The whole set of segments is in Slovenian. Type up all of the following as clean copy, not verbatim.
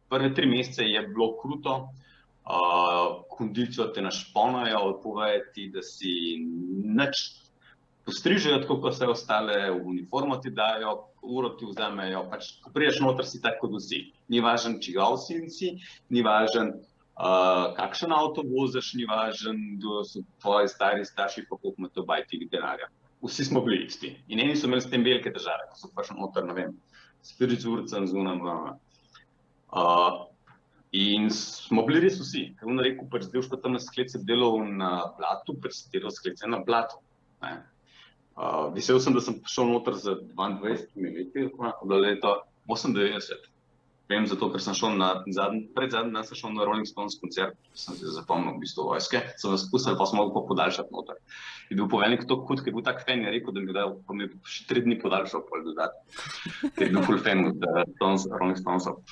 prve 3 mesece je bilo kruto, kondicijo te našponajo, odpovejo ti, da si nič postrižejo, tako kot vse ostale, v uniformo ti dajo, uro ti vzamejo, pač ko priješ noter, si tako kot vsi. Ni važen, čigav si, ni važen, kakšen avto voziš, ni važen, kdo so tvoji stari starši, pa koliko ima to bajtih denarja. Vsi smo bili isti. In eni so imeli s tem velike težave, ko so prišli noter, ne vem, s piricurcem, zunam, in smo bili res vsi. Ker on rekel, pač zdaj už tam na sklece delal na blatu, pač delal sklece na blatu. Vesel sem, da sem prišel noter za 22 leti, bilo leto 98. Vem zato, ker sem šel predzadnji dan sem šel na Rolling Stones koncert, sem se zapomnil v bistvu vojske, sem vas spustil, pa smo mogli podaljšati noter. Je bil poveljnik tako hud, ker je bil tak fan, je rekel, da mi je dal, pa mi je še 3 dni podaljšal pol dodati, ker je bil full fan od Rolling Stonesov.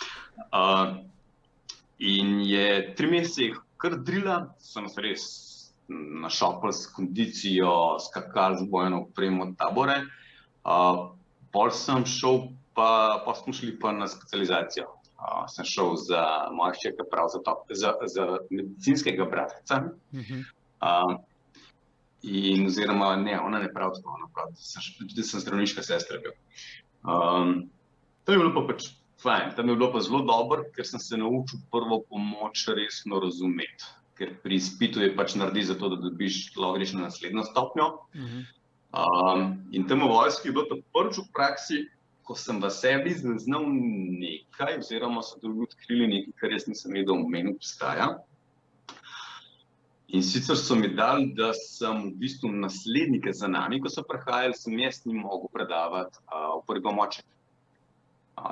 In je 3 mesece kar drila, sem se res našopil s kondicijo, skakal z bojno opremo tabore, pol sem šel pa smo šli pa na specializacijo. Sem šel za moja hčerka prav za medicinskega bratca. In oziroma, ne, ona ne prav tako, ona prav, tudi sem zdravniška sestra bil. To je bilo pa pač fajn, tam je bilo pa zelo dobro, ker sem se naučil prvo pomoč resno razumeti. Ker pri izpitu je pač naredi za to, da dobiš, lahko greš na naslednjo stopnjo. In tam v vojski je bilo to prvič v praksi, ko sem v sebi zaznal nekaj, oziroma so drugi odkrili nekaj, kar jaz nisem vedel, v meni obstaja. In sicer so mi dali, da sem v bistvu naslednike za nami, ko so prihajali, sem jaz njim mogel predavati v prvi pomoči.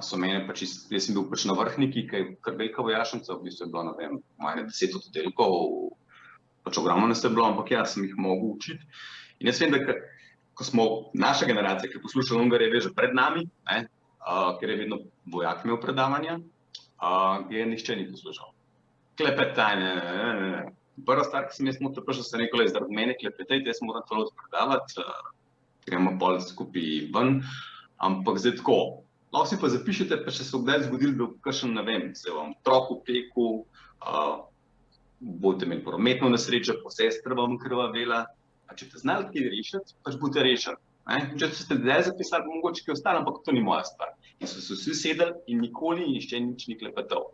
So mene pač, jaz sem bil pač na vrhniki, ki je kar velika vojašnica, v bistvu je bilo, ne vem, majne 10 oddelkov, pač ogromno nas je bilo, ampak jaz sem jih mogel učiti. In jaz vem, da ko smo naša generacija, ki je poslušala Ungarje, že pred nami, ker je vedno vojak imel predavanja, je nihče ni poslušal. Klepetaj, ne. Prva stvar, ki sem jaz noter prišel, sem rekel, zaradi mene klepetajte, jaz moram to predavati, gremo pol skupaj ven, ampak zdaj tako. Lahko si pa zapišete, pa če se kdaj zgodili, da kakšen, ne vem, se vam otrok upekel, boste imeli prometno nesrečo, sestra vam krvavela. Če te znali kaj rešiti, pač boste rešili. Če ste zdaj zapisali, bo mogoče kaj ostalo, ampak to ni moja stvar. In so se vsi sedeli in nikoli nihče nič ni klepetal.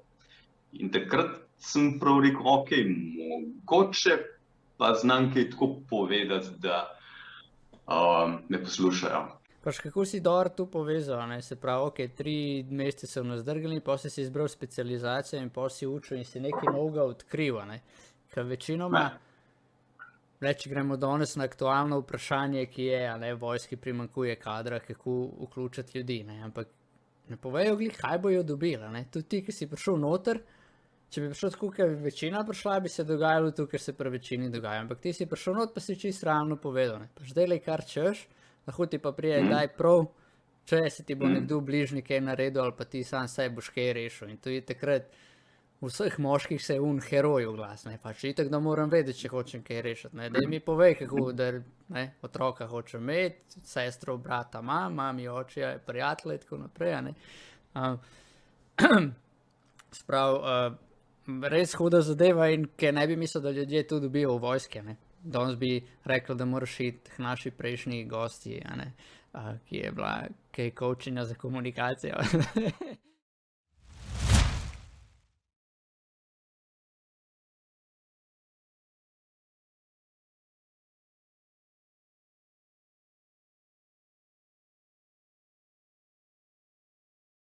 In takrat sem prav rekel, ok, mogoče pa znam kaj tako povedati, da me poslušajo. Pač kako si dobro tu povezal, ne? Se pravi, ok, 3 mesece so nas drgali, potem si izbral specializacijo in potem si učil in si nekaj novega odkrival, ne? Ker večinoma, če gremo danes na aktualno vprašanje, ki je, ne, vojski primanjkuje kadra, kako vključiti ljudi, ne, ampak ne povejo glih, kaj bojo dobili, ne, tudi ti, ki si prišel noter, če bi prišel tako, ker večina prišla, bi se dogajalo to, ker se pri večini dogaja, ampak ti si prišel noter, pa si čisto realno povedal, ne, pač delaj kar češ, lahko ti pa prije daj prav, če se ti bo nekdo v bližnji kaj naredil, ali pa ti sam saj boš kaj rešil in to je takrat, v vseh moških se je heroj v glas, ne, pač itak, da moram vedeti, če hočem kaj rešiti, ne, daj mi povej, kako, da, ne, otroka hočem imeti, sestro, brata mami, oče, prijatelje, tako naprej, ne. Sprav, res huda zadeva in ker ne bi mislil, da ljudje to dobijo v vojske, ne. Danes bi rekli, da moraš iti k naši prejšnji gosti, ne, ki je bila kaj coachinga za komunikacijo.